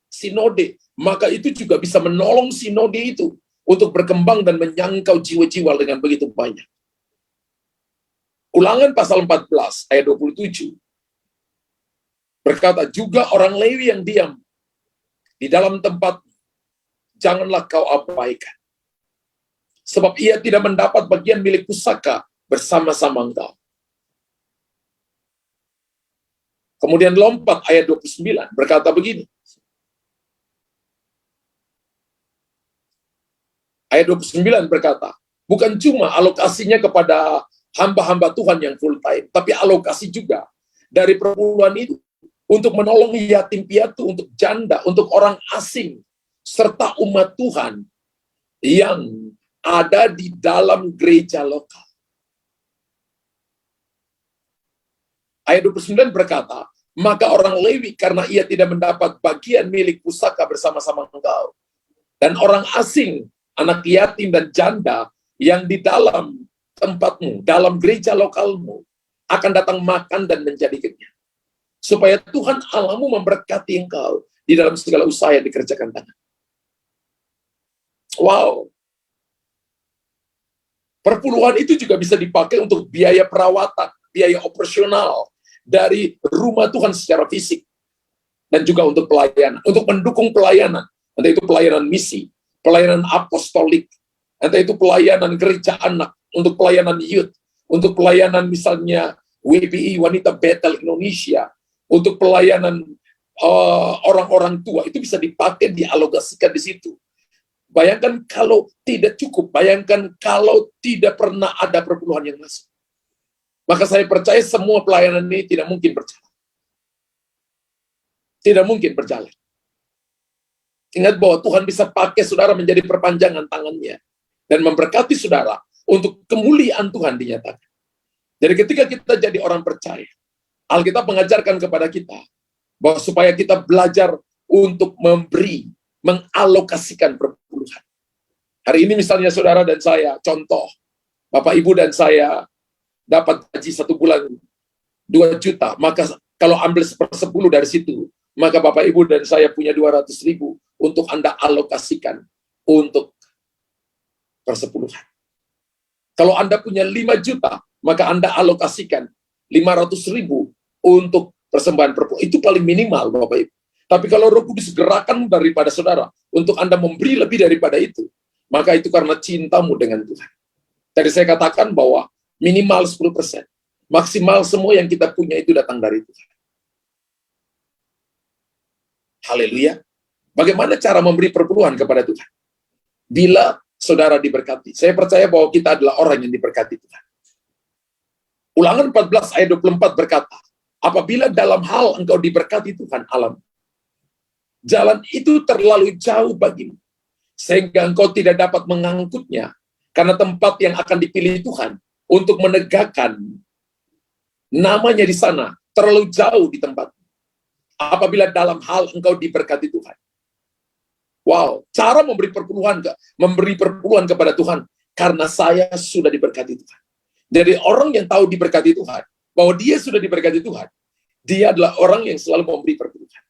Speaker 1: sinode, maka itu juga bisa menolong sinode itu untuk berkembang dan menyangkau jiwa-jiwa dengan begitu banyak. Ulangan pasal 14 ayat 27 berkata, juga orang Lewi yang diam di dalam tempat, janganlah kau abaikan. Sebab ia tidak mendapat bagian milik pusaka bersama-sama engkau. Kemudian lompat ayat 29 berkata begini. Ayat 29 berkata, bukan cuma alokasinya kepada hamba-hamba Tuhan yang full time, tapi alokasi juga dari perpuluhan itu untuk menolong yatim piatu, untuk janda, untuk orang asing, serta umat Tuhan yang ada di dalam gereja lokal. Ayat 29 berkata, maka orang Lewi karena ia tidak mendapat bagian milik pusaka bersama-sama engkau. Dan orang asing, anak yatim dan janda yang di dalam tempatmu, dalam gereja lokalmu, akan datang makan dan menjadi kenyang. Supaya Tuhan Allahmu memberkati engkau di dalam segala usaha yang dikerjakan tangan. Wow. Perpuluhan itu juga bisa dipakai untuk biaya perawatan, biaya operasional, dari rumah Tuhan secara fisik dan juga untuk pelayanan, untuk mendukung pelayanan, entah itu pelayanan misi, pelayanan apostolik, entah itu pelayanan gereja anak, untuk pelayanan youth, untuk pelayanan misalnya WPI Wanita Bethel Indonesia, untuk pelayanan orang-orang tua, itu bisa dipakai, dialokasikan di situ. Bayangkan kalau tidak cukup, bayangkan kalau tidak pernah ada perpuluhan yang masuk. Maka saya percaya semua pelayanan ini tidak mungkin berjalan. Tidak mungkin berjalan. Ingat bahwa Tuhan bisa pakai saudara menjadi perpanjangan tangannya dan memberkati saudara untuk kemuliaan Tuhan dinyatakan. Jadi ketika kita jadi orang percaya, Alkitab mengajarkan kepada kita bahwa supaya kita belajar untuk memberi, mengalokasikan perpuluhan. Hari ini misalnya saudara dan saya, contoh, Bapak Ibu dan saya dapat gaji 1 bulan 2 juta, maka kalau ambil 1/10 dari situ, maka Bapak Ibu dan saya punya 200.000 untuk Anda alokasikan untuk persepuluhan. Kalau Anda punya 5 juta, maka Anda alokasikan 500.000 untuk persembahan perpuluhan. Itu paling minimal, Bapak Ibu. Tapi kalau Roh Kudus gerakan daripada saudara untuk Anda memberi lebih daripada itu, maka itu karena cintamu dengan Tuhan. Tadi saya katakan bahwa minimal 10%. Maksimal semua yang kita punya itu datang dari Tuhan. Haleluya. Bagaimana cara memberi perpuluhan kepada Tuhan? Bila saudara diberkati. Saya percaya bahwa kita adalah orang yang diberkati Tuhan. Ulangan 14 ayat 24 berkata, apabila dalam hal engkau diberkati Tuhan alam, jalan itu terlalu jauh bagimu, sehingga engkau tidak dapat mengangkutnya, karena tempat yang akan dipilih Tuhan untuk menegakkan namanya di sana terlalu jauh di tempat. Apabila dalam hal engkau diberkati Tuhan. Wow, cara memberi perpuluhan kepada Tuhan karena saya sudah diberkati Tuhan. Jadi orang yang tahu diberkati Tuhan, bahwa dia sudah diberkati Tuhan, dia adalah orang yang selalu memberi perpuluhan.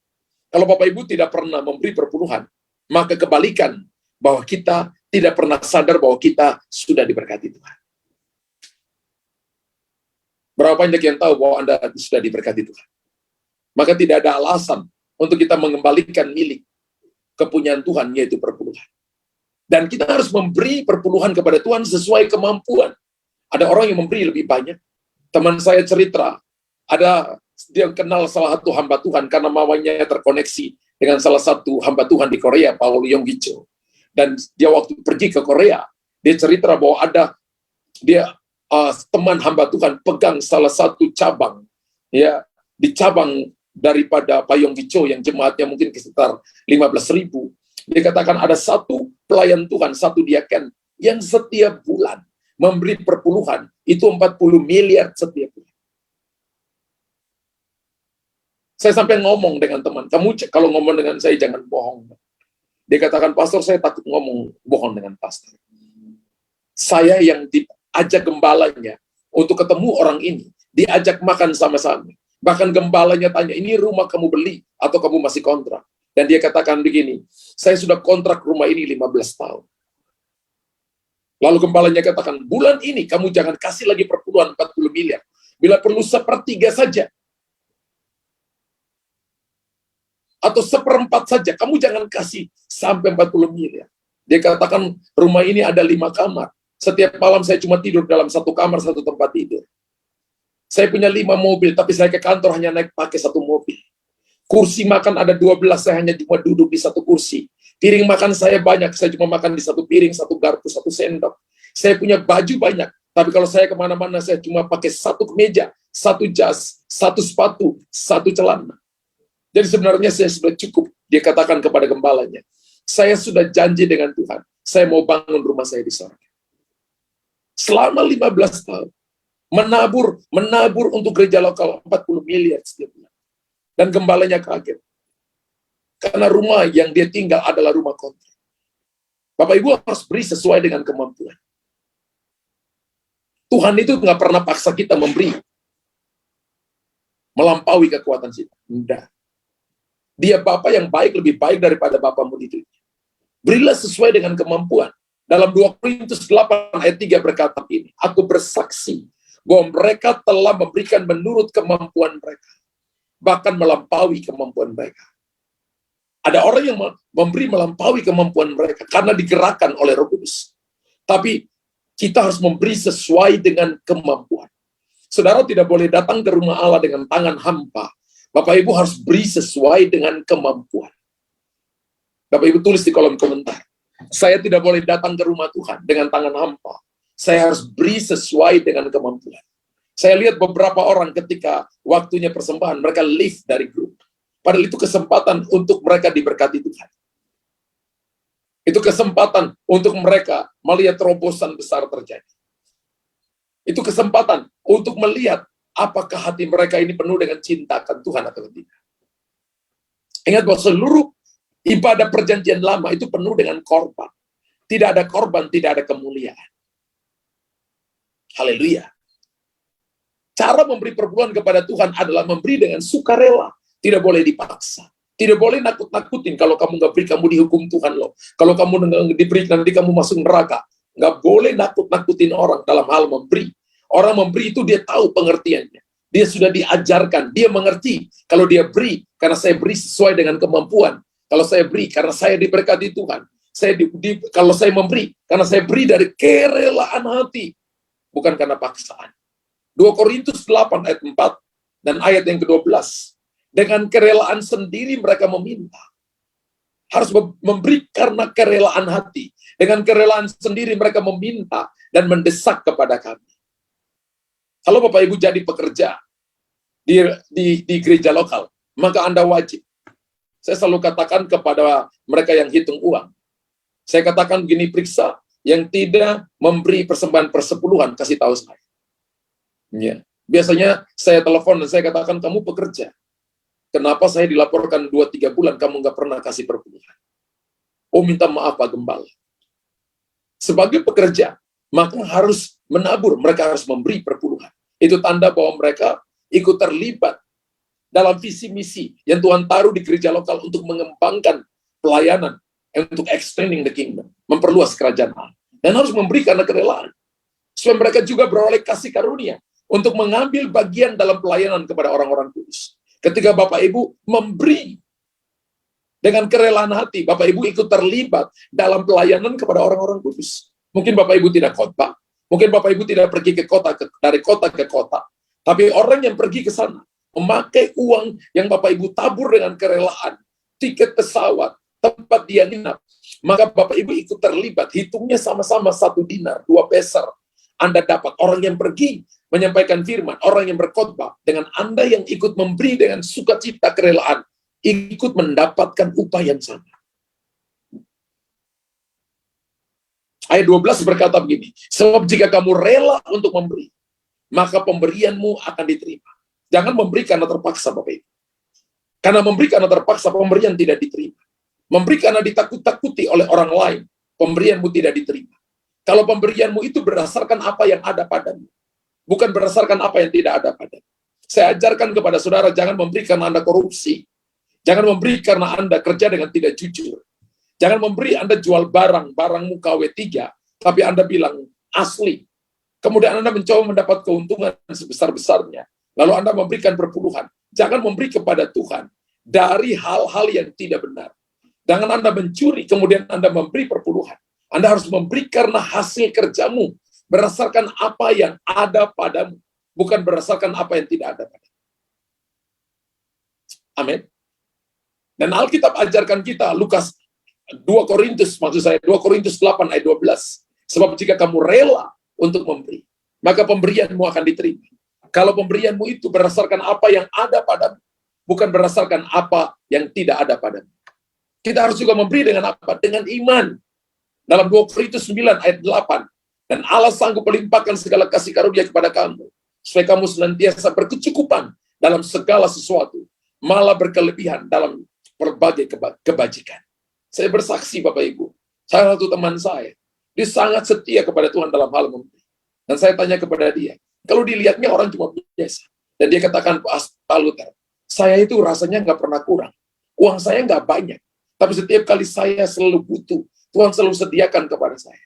Speaker 1: Kalau Bapak Ibu tidak pernah memberi perpuluhan, maka kebalikan bahwa kita tidak pernah sadar bahwa kita sudah diberkati Tuhan. Berapa banyak yang tahu bahwa Anda sudah diberkati Tuhan? Maka tidak ada alasan untuk kita mengembalikan milik kepunyaan Tuhan, yaitu perpuluhan. Dan kita harus memberi perpuluhan kepada Tuhan sesuai kemampuan. Ada orang yang memberi lebih banyak. Teman saya cerita, dia kenal salah satu hamba Tuhan karena mamanya terkoneksi dengan salah satu hamba Tuhan di Korea, Paul Yonggi Cho. Dan dia waktu pergi ke Korea, dia cerita bahwa ada teman hamba Tuhan pegang salah satu cabang, ya, di cabang daripada Pak Yonggi Cho yang jemaatnya mungkin sekitar 15.000. Dia katakan ada satu pelayan Tuhan, satu diaken yang setiap bulan memberi perpuluhan, itu 40 miliar setiap bulan. Saya sampai ngomong dengan teman, kamu kalau ngomong dengan saya jangan bohong. Dia katakan, pastor, saya takut ngomong bohong dengan pastor. Saya yang diajak gembalanya untuk ketemu orang ini, diajak makan sama-sama. Bahkan gembalanya tanya, ini rumah kamu beli atau kamu masih kontrak? Dan dia katakan begini, saya sudah kontrak rumah ini 15 tahun. Lalu gembalanya katakan, bulan ini kamu jangan kasih lagi perpuluhan 40 miliar. Bila perlu 1/3 saja. Atau 1/4 saja, kamu jangan kasih sampai 40 miliar. Dia katakan, rumah ini ada 5 kamar. Setiap malam saya cuma tidur dalam 1 kamar, 1 tempat tidur. Saya punya 5 mobil, tapi saya ke kantor hanya naik pakai 1 mobil. Kursi makan ada 12, saya hanya cuma duduk di 1 kursi. Piring makan saya banyak, saya cuma makan di 1 piring, 1 garpu, 1 sendok. Saya punya baju banyak, tapi kalau saya kemana-mana, saya cuma pakai 1 kemeja, 1 jas, 1 sepatu, 1 celana. Jadi sebenarnya saya sudah cukup, dia katakan kepada gembalanya. Saya sudah janji dengan Tuhan, saya mau bangun rumah saya di sorga. Selama 15 tahun, menabur untuk gereja lokal 40 miliar setiap bulan. Dan gembalanya kaget. Karena rumah yang dia tinggal adalah rumah kontrak. Bapak Ibu harus beri sesuai dengan kemampuan. Tuhan itu nggak pernah paksa kita memberi melampaui kekuatan kita. Enggak. Dia Bapa yang baik, lebih baik daripada bapamu di dunia. Berilah sesuai dengan kemampuan. Dalam 2 Korintus 8 ayat 3 berkata ini, aku bersaksi bahwa mereka telah memberikan menurut kemampuan mereka, bahkan melampaui kemampuan mereka. Ada orang yang memberi melampaui kemampuan mereka karena digerakkan oleh Roh Kudus. Tapi kita harus memberi sesuai dengan kemampuan. Saudara tidak boleh datang ke rumah Allah dengan tangan hampa. Bapak Ibu harus beri sesuai dengan kemampuan. Bapak Ibu tulis di kolom komentar. Saya tidak boleh datang ke rumah Tuhan dengan tangan hampa. Saya harus beri sesuai dengan kemampuan. Saya lihat beberapa orang ketika waktunya persembahan, mereka leave dari grup. Padahal itu kesempatan untuk mereka diberkati Tuhan. Itu kesempatan untuk mereka melihat terobosan besar terjadi. Itu kesempatan untuk melihat apakah hati mereka ini penuh dengan cinta akan Tuhan atau tidak. Ingat bahwa seluruh ibadah perjanjian lama itu penuh dengan korban. Tidak ada korban, tidak ada kemuliaan. Haleluya. Cara memberi perpuluhan kepada Tuhan adalah memberi dengan sukarela. Tidak boleh dipaksa. Tidak boleh nakut-nakutin. Kalau kamu nggak beri, kamu dihukum Tuhan loh. Kalau kamu diberi, nanti kamu masuk neraka. Nggak boleh nakut-nakutin orang dalam hal memberi. Orang memberi itu dia tahu pengertiannya. Dia sudah diajarkan. Dia mengerti. Kalau dia beri, karena saya beri sesuai dengan kemampuan. Kalau saya beri, karena saya diberkati Tuhan. Kalau saya memberi, karena saya beri dari kerelaan hati. Bukan karena paksaan. 2 Korintus 8 ayat 4 dan ayat yang ke-12. Dengan kerelaan sendiri mereka meminta. Harus memberi karena kerelaan hati. Dengan kerelaan sendiri mereka meminta dan mendesak kepada kami. Kalau Bapak Ibu jadi pekerja di gereja lokal, maka Anda wajib. Saya selalu katakan kepada mereka yang hitung uang. Saya katakan begini, periksa yang tidak memberi persembahan persepuluhan, kasih tahu saya. Ya. Biasanya saya telepon dan saya katakan, kamu pekerja. Kenapa saya dilaporkan 2-3 bulan kamu nggak pernah kasih perpuluhan? Oh, minta maaf Pak Gembala. Sebagai pekerja, maka harus menabur, mereka harus memberi perpuluhan. Itu tanda bahwa mereka ikut terlibat dalam visi misi yang Tuhan taruh di gereja lokal untuk mengembangkan pelayanan, untuk extending the kingdom, memperluas kerajaan Allah. Dan harus memberi karena kerelaan. Supaya mereka juga beroleh kasih karunia untuk mengambil bagian dalam pelayanan kepada orang-orang kudus. Ketika Bapak Ibu memberi, Dengan kerelaan hati, Bapak Ibu ikut terlibat dalam pelayanan kepada orang-orang kudus. Mungkin Bapak Ibu tidak khotbah, mungkin Bapak Ibu tidak pergi dari kota ke kota, tapi orang yang pergi ke sana, memakai uang yang Bapak Ibu tabur dengan kerelaan, tiket pesawat, tempat dia nginap, maka Bapak Ibu ikut terlibat, hitungnya sama-sama 1 dinar, 2 peser. Anda dapat orang yang pergi menyampaikan firman, orang yang berkhotbah, dengan Anda yang ikut memberi dengan sukacita kerelaan, ikut mendapatkan upah yang sama. Ayat 12 berkata begini, sebab jika kamu rela untuk memberi, maka pemberianmu akan diterima. Jangan memberi karena terpaksa, Bapak Ibu. Karena memberi karena terpaksa, pemberian tidak diterima. Memberi karena ditakut-takuti oleh orang lain, pemberianmu tidak diterima. Kalau pemberianmu itu berdasarkan apa yang ada padamu, bukan berdasarkan apa yang tidak ada padamu. Saya ajarkan kepada saudara, jangan memberi karena Anda korupsi. Jangan memberi karena Anda kerja dengan tidak jujur. Jangan memberi Anda jual barangmu KW3, tapi Anda bilang asli. Kemudian Anda mencoba mendapat keuntungan sebesar-besarnya. Lalu Anda memberikan perpuluhan. Jangan memberi kepada Tuhan dari hal-hal yang tidak benar. Jangan Anda mencuri, kemudian Anda memberi perpuluhan. Anda harus memberi karena hasil kerjamu, berdasarkan apa yang ada padamu, bukan berdasarkan apa yang tidak ada padamu. Amin. Dan Alkitab ajarkan kita, Lukas 2 Korintus 8 ayat 12. Sebab jika kamu rela untuk memberi, maka pemberianmu akan diterima. Kalau pemberianmu itu berdasarkan apa yang ada padamu, bukan berdasarkan apa yang tidak ada padamu. Kita harus juga memberi dengan apa? Dengan iman. Dalam 2 Korintus 9 ayat 8. Dan Allah sanggup melimpahkan segala kasih karunia kepada kamu, supaya kamu senantiasa berkecukupan dalam segala sesuatu, malah berkelebihan dalam berbagai kebajikan. Saya bersaksi, Bapak Ibu, salah satu teman saya, dia sangat setia kepada Tuhan dalam hal memberi. Dan saya tanya kepada dia, kalau dilihatnya orang cuma biasa, dan dia katakan, Pak Luther, saya itu rasanya nggak pernah kurang. Uang saya nggak banyak, tapi setiap kali saya selalu butuh, Tuhan selalu sediakan kepada saya.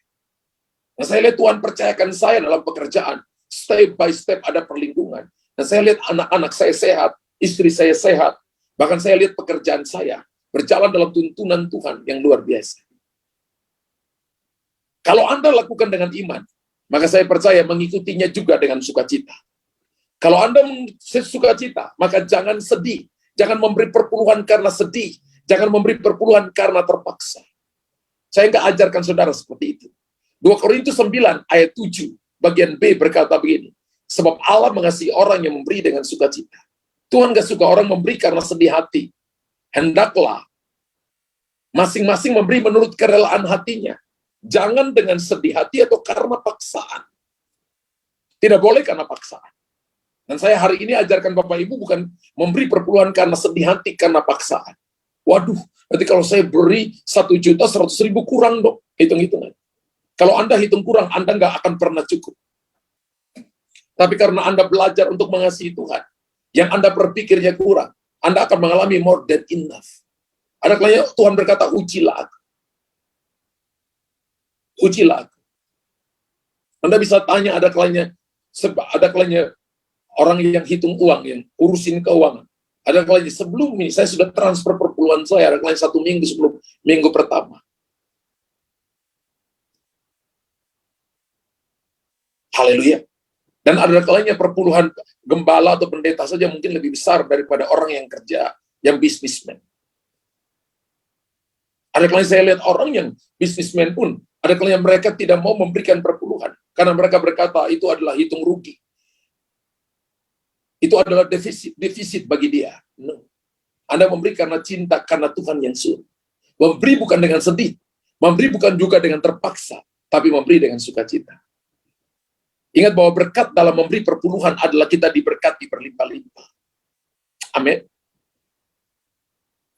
Speaker 1: Nah, saya lihat Tuhan percayakan saya dalam pekerjaan, step by step ada perlindungan. Dan saya lihat anak-anak saya sehat, istri saya sehat, bahkan saya lihat pekerjaan saya berjalan dalam tuntunan Tuhan yang luar biasa. Kalau Anda lakukan dengan iman, maka saya percaya mengikutinya juga dengan sukacita. Kalau Anda sukacita, maka jangan sedih. Jangan memberi perpuluhan karena sedih. Jangan memberi perpuluhan karena terpaksa. Saya nggak ajarkan saudara seperti itu. 2 Korintus 9 ayat 7 bagian B berkata begini, sebab Allah mengasihi orang yang memberi dengan sukacita. Tuhan gak suka orang memberi karena sedih hati. Hendaklah masing-masing memberi menurut kerelaan hatinya. Jangan dengan sedih hati atau karena paksaan. Tidak boleh karena paksaan. Dan saya hari ini ajarkan Bapak Ibu bukan memberi perpuluhan karena sedih hati, karena paksaan. Waduh, berarti kalau saya beri 1.100.000 kurang dong, hitung-hitungan. Kalau Anda hitung kurang, Anda nggak akan pernah cukup. Tapi karena Anda belajar untuk mengasihi Tuhan, yang Anda berpikirnya kurang, Anda akan mengalami more than enough. Ada kalanya Tuhan berkata, ujilah aku. Ujilah aku. Anda bisa tanya, ada kalanya orang yang hitung uang, yang urusin keuangan. Ada kalanya sebelum ini, saya sudah transfer perpuluhan saya, ada kalanya 1 minggu sebelum minggu pertama. Haleluya. Dan ada kalanya perpuluhan gembala atau pendeta saja mungkin lebih besar daripada orang yang kerja, yang bisnismen. Ada kalanya saya lihat orang yang bisnismen pun, ada kalanya mereka tidak mau memberikan perpuluhan, karena mereka berkata itu adalah hitung rugi. Itu adalah defisit bagi dia. No. Anda memberi karena cinta, karena Tuhan yang suruh. Memberi bukan dengan sedih, memberi bukan juga dengan terpaksa, tapi memberi dengan sukacita. Ingat bahwa berkat dalam memberi perpuluhan adalah kita diberkati berlimpah-limpah. Amin.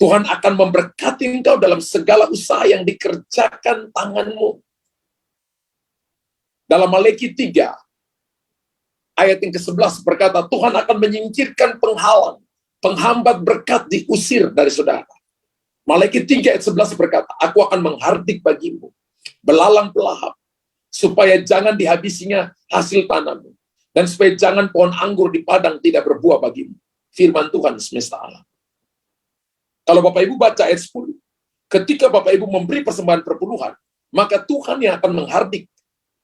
Speaker 1: Tuhan akan memberkati engkau dalam segala usaha yang dikerjakan tanganmu. Dalam Malaki 3, ayat yang ke-11 berkata, Tuhan akan menyingkirkan penghalang, penghambat berkat diusir dari saudara. Malaki 3 ayat 11 berkata, aku akan menghardik bagimu, belalang pelahap, supaya jangan dihabisinya hasil tanammu, dan supaya jangan pohon anggur di padang tidak berbuah bagimu. Firman Tuhan semesta alam. Kalau Bapak Ibu baca ayat 10, ketika Bapak Ibu memberi persembahan perpuluhan, maka Tuhan yang akan menghardik,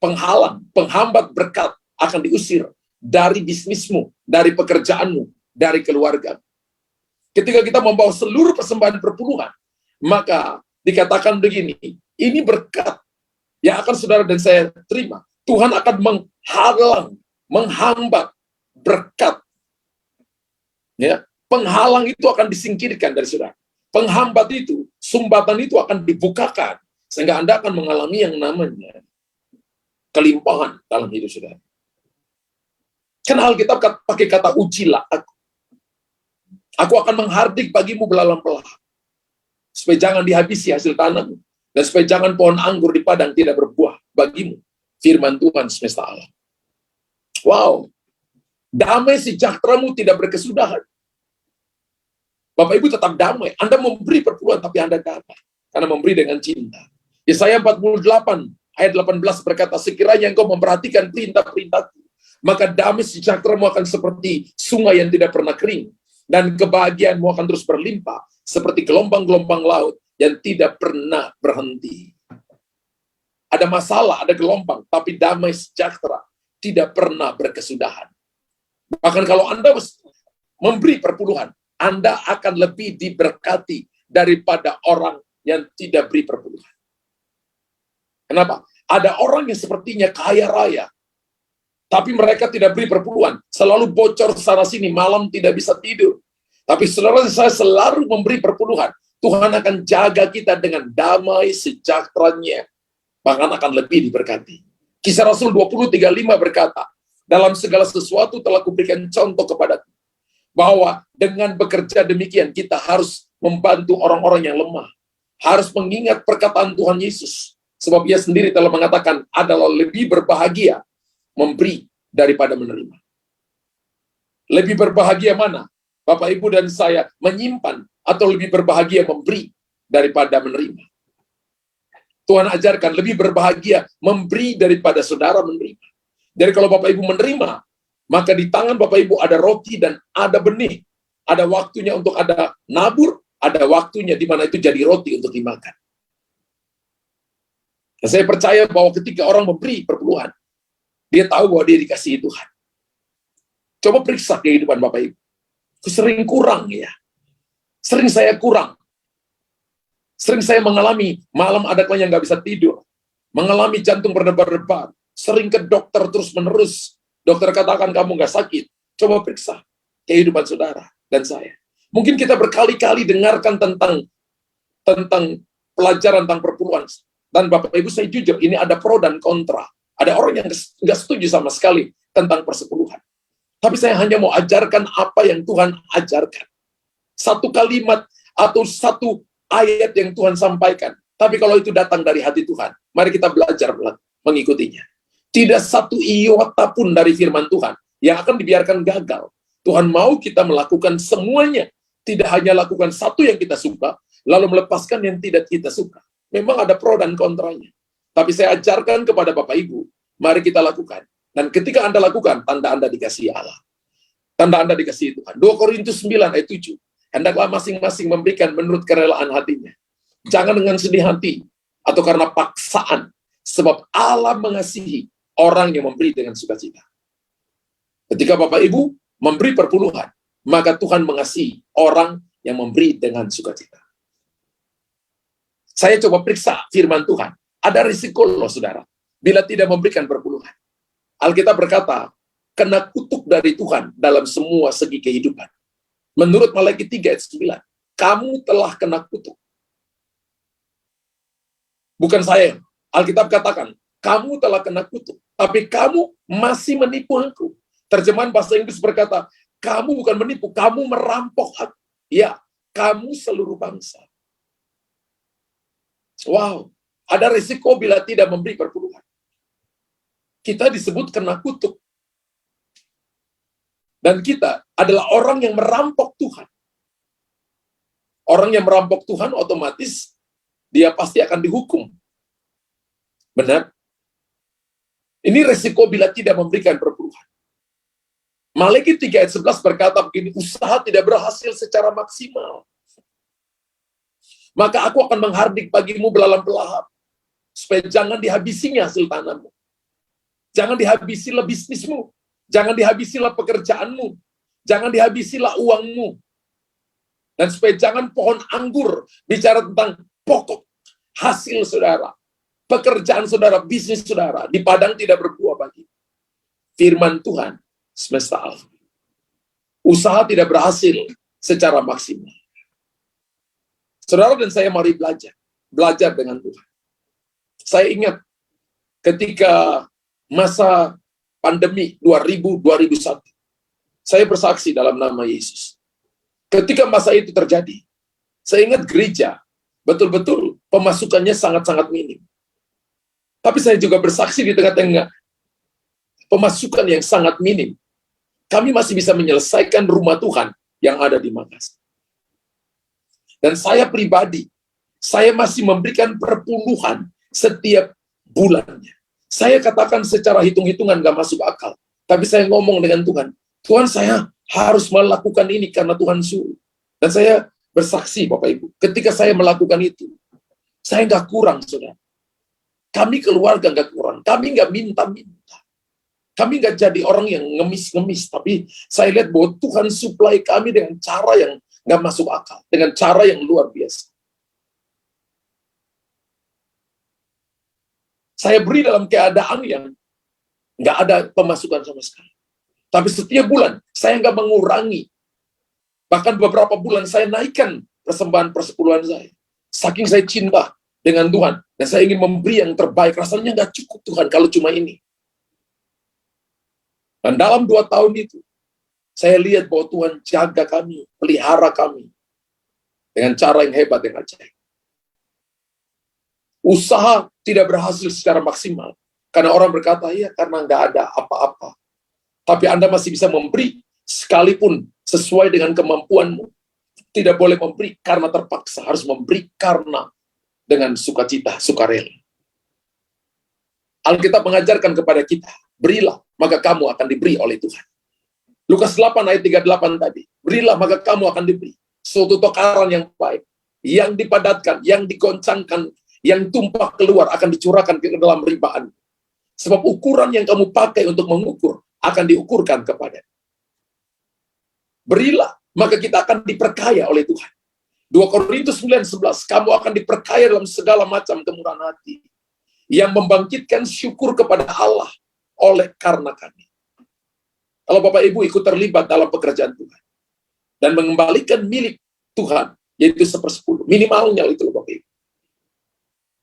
Speaker 1: penghalang, penghambat berkat akan diusir dari bisnismu, dari pekerjaanmu, dari keluarga. Ketika kita membawa seluruh persembahan perpuluhan, maka dikatakan begini, ini berkat yang akan saudara dan saya terima. Tuhan akan menghalang, menghambat berkat. Ya, penghalang itu akan disingkirkan dari saudara. Penghambat itu, sumbatan itu akan dibukakan, sehingga Anda akan mengalami yang namanya kelimpahan dalam hidup saudara. Kan Alkitab pakai kata ujilah aku. Aku akan menghardik bagimu belalang-belalang, supaya jangan dihabisi hasil tanahmu, dan supaya jangan pohon anggur di padang tidak berbuah bagimu. Firman Tuhan semesta alam. Wow, damai sejahteramu tidak berkesudahan. Bapak Ibu tetap damai. Anda memberi perpuluhan, tapi Anda damai. Karena memberi dengan cinta. Yesaya 48, ayat 18 berkata, sekiranya engkau memperhatikan perintah-perintahku, maka damai sejahteramu akan seperti sungai yang tidak pernah kering. Dan kebahagiaanmu akan terus berlimpah, seperti gelombang-gelombang laut yang tidak pernah berhenti. Ada masalah, ada gelombang, tapi damai sejahtera tidak pernah berkesudahan. Bahkan kalau Anda memberi perpuluhan, Anda akan lebih diberkati daripada orang yang tidak beri perpuluhan. Kenapa? Ada orang yang sepertinya kaya raya, tapi mereka tidak beri perpuluhan. Selalu bocor sana-sini, malam tidak bisa tidur. Tapi saudara saya selalu memberi perpuluhan. Tuhan akan jaga kita dengan damai sejahteranya. Bahkan akan lebih diberkati. Kisah Rasul 20:35 berkata, dalam segala sesuatu telah kuberikan contoh kepadaku, bahwa dengan bekerja demikian kita harus membantu orang-orang yang lemah. Harus mengingat perkataan Tuhan Yesus. Sebab ia sendiri telah mengatakan adalah lebih berbahagia memberi daripada menerima. Lebih berbahagia mana? Bapak, Ibu, dan saya menyimpan atau lebih berbahagia memberi daripada menerima? Tuhan ajarkan lebih berbahagia memberi daripada saudara menerima. Jadi kalau Bapak Ibu menerima, maka di tangan Bapak Ibu ada roti dan ada benih. Ada waktunya untuk ada nabur, ada waktunya di mana itu jadi roti untuk dimakan. Dan saya percaya bahwa ketika orang memberi perpuluhan, dia tahu bahwa dia dikasihi Tuhan. Coba periksa kehidupan Bapak Ibu. Sering kurang ya. Sering saya kurang. Sering saya mengalami malam ada yang nggak bisa tidur. Mengalami jantung berdebar-debar. Sering ke dokter terus-menerus. Dokter katakan kamu nggak sakit. Coba periksa kehidupan saudara dan saya. Mungkin kita berkali-kali dengarkan tentang pelajaran tentang perpuluhan. Dan Bapak Ibu saya jujur, ini ada pro dan kontra. Ada orang yang nggak setuju sama sekali tentang persepuluhan. Tapi saya hanya mau ajarkan apa yang Tuhan ajarkan. Satu kalimat atau satu ayat yang Tuhan sampaikan. Tapi kalau itu datang dari hati Tuhan, mari kita belajar mengikutinya. Tidak satu iota pun dari firman Tuhan yang akan dibiarkan gagal. Tuhan mau kita melakukan semuanya. Tidak hanya lakukan satu yang kita suka, lalu melepaskan yang tidak kita suka. Memang ada pro dan kontranya. Tapi saya ajarkan kepada Bapak Ibu, mari kita lakukan. Dan ketika Anda lakukan, tanda Anda dikasihi Allah. Tanda Anda dikasihi Tuhan. 2 Korintus 9 ayat 7. Hendaklah masing-masing memberikan menurut kerelaan hatinya. Jangan dengan sedih hati atau karena paksaan. Sebab Allah mengasihi orang yang memberi dengan sukacita. Ketika Bapak Ibu memberi perpuluhan, maka Tuhan mengasihi orang yang memberi dengan sukacita. Saya coba periksa firman Tuhan. Ada risiko loh saudara, bila tidak memberikan perpuluhan. Alkitab berkata, kena kutuk dari Tuhan dalam semua segi kehidupan. Menurut Malaki 3 ayat 9, kamu telah kena kutuk. Bukan saya. Alkitab katakan, kamu telah kena kutuk, tapi kamu masih menipu aku. Terjemahan bahasa Inggris berkata, kamu bukan menipu, kamu merampok aku. Ya, kamu seluruh bangsa. Wow, ada risiko bila tidak memberi perpuluhan. Kita disebut kena kutuk. Dan kita adalah orang yang merampok Tuhan. Orang yang merampok Tuhan otomatis dia pasti akan dihukum. Benar? Ini risiko bila tidak memberikan perpuluhan. Malaki 3 ayat 11 berkata begini, usaha tidak berhasil secara maksimal. maka aku akan menghardik bagimu belalang-belahap, supaya jangan dihabisinya hasil tanammu. Jangan dihabisilah bisnismu, jangan dihabisilah pekerjaanmu, jangan dihabisilah uangmu. Dan supaya jangan pohon anggur, bicara tentang pokok hasil saudara, pekerjaan saudara, bisnis saudara, di padang tidak berbuah bagi. Firman Tuhan semesta alam. Usaha tidak berhasil secara maksimal. Saudara dan saya mari belajar dengan Tuhan. Saya ingat ketika masa pandemi 2001, saya bersaksi dalam nama Yesus. Ketika masa itu terjadi, saya ingat gereja, betul-betul pemasukannya sangat-sangat minim. Tapi saya juga bersaksi di tengah-tengah pemasukan yang sangat minim, kami masih bisa menyelesaikan rumah Tuhan yang ada di Makassar. Dan saya pribadi, saya masih memberikan perpuluhan setiap bulannya. Saya katakan secara hitung-hitungan gak masuk akal. Tapi saya ngomong dengan Tuhan, Tuhan saya harus melakukan ini karena Tuhan suruh. Dan saya bersaksi Bapak Ibu, ketika saya melakukan itu, saya gak kurang, saudara. Kami keluarga gak kurang, kami gak minta-minta. Kami nggak jadi orang yang ngemis-ngemis, tapi saya lihat bahwa Tuhan supply kami dengan cara yang nggak masuk akal, dengan cara yang luar biasa. Saya beri dalam keadaan yang nggak ada pemasukan sama sekali. Tapi setiap bulan, saya nggak mengurangi. Bahkan beberapa bulan saya naikkan persembahan persepuluhan saya. Saking saya cinta dengan Tuhan, dan saya ingin memberi yang terbaik, rasanya nggak cukup Tuhan kalau cuma ini. Dan dalam 2 tahun itu, saya lihat bahwa Tuhan jaga kami, pelihara kami, dengan cara yang hebat, yang ajaib. Usaha tidak berhasil secara maksimal, karena orang berkata, ya karena nggak ada apa-apa. Tapi Anda masih bisa memberi, sekalipun sesuai dengan kemampuanmu. Tidak boleh memberi karena terpaksa, harus memberi karena dengan sukacita, sukarela. Alkitab mengajarkan kepada kita, berilah, maka kamu akan diberi oleh Tuhan. Lukas 8 ayat 38 tadi, berilah maka kamu akan diberi. Suatu tokaran yang baik, yang dipadatkan, yang digoncangkan, yang tumpah keluar akan dicurahkan ke dalam ribaan. Sebab ukuran yang kamu pakai untuk mengukur akan diukurkan kepada. Berilah, maka kita akan diperkaya oleh Tuhan. 2 Korintus 9:11, kamu akan diperkaya dalam segala macam kemurahan hati, yang membangkitkan syukur kepada Allah oleh karena kami. Kalau Bapak Ibu ikut terlibat dalam pekerjaan Tuhan dan mengembalikan milik Tuhan, yaitu 1/10, minimalnya itu Bapak Ibu,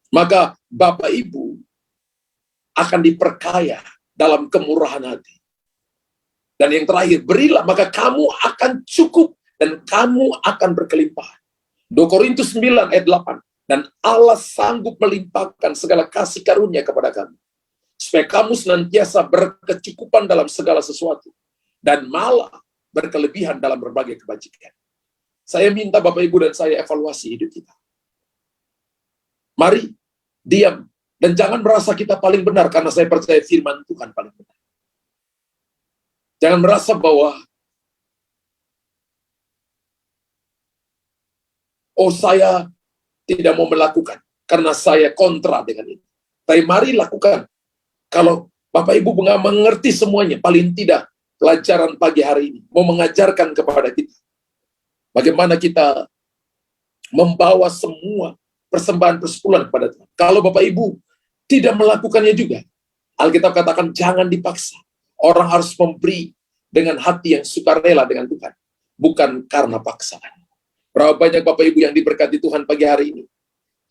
Speaker 1: maka Bapak Ibu akan diperkaya dalam kemurahan hati. Dan yang terakhir, berilah maka kamu akan cukup dan kamu akan berkelimpahan. 2 Korintus 9 ayat 8, dan Allah sanggup melimpahkan segala kasih karunia kepada kami, supaya kamu senantiasa berkecukupan dalam segala sesuatu, dan malah berkelebihan dalam berbagai kebajikan. Saya minta Bapak Ibu dan saya evaluasi hidup kita. Mari, diam, dan jangan merasa kita paling benar, karena saya percaya firman Tuhan paling benar. Jangan merasa bahwa, oh saya tidak mau melakukan, karena saya kontra dengan ini. Tapi mari lakukan. Kalau Bapak Ibu nggak mengerti semuanya, paling tidak pelajaran pagi hari ini mau mengajarkan kepada kita bagaimana kita membawa semua persembahan persepuluhan kepada Tuhan. Kalau Bapak Ibu tidak melakukannya juga, Alkitab katakan jangan dipaksa. Orang harus memberi dengan hati yang sukarela dengan Tuhan, bukan karena paksaan. Berapa banyak Bapak Ibu yang diberkati Tuhan pagi hari ini?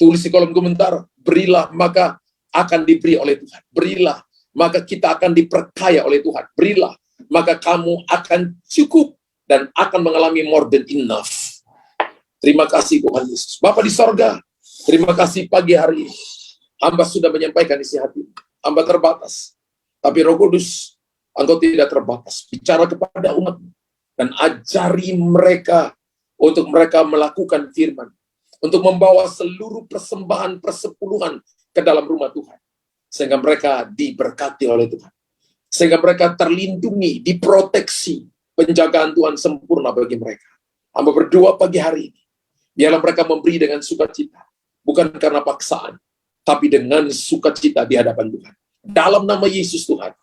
Speaker 1: Tulis di kolom komentar, berilah maka akan diberi oleh Tuhan. Berilah, maka kita akan diperkaya oleh Tuhan. Berilah, maka kamu akan cukup dan akan mengalami more than enough. Terima kasih Tuhan Yesus. Bapa di sorga, terima kasih pagi hari ini. Hamba sudah menyampaikan isi hati. Hamba terbatas. Tapi Roh Kudus, Engkau tidak terbatas. Bicara kepada umat dan ajari mereka untuk mereka melakukan firman. Untuk membawa seluruh persembahan persepuluhan ke dalam rumah Tuhan, sehingga mereka diberkati oleh Tuhan, sehingga mereka terlindungi, diproteksi, penjagaan Tuhan sempurna bagi mereka. Hamba berdoa pagi hari ini, Biarlah mereka memberi dengan sukacita, bukan karena paksaan, tapi dengan sukacita di hadapan Tuhan. Dalam nama Yesus Tuhan,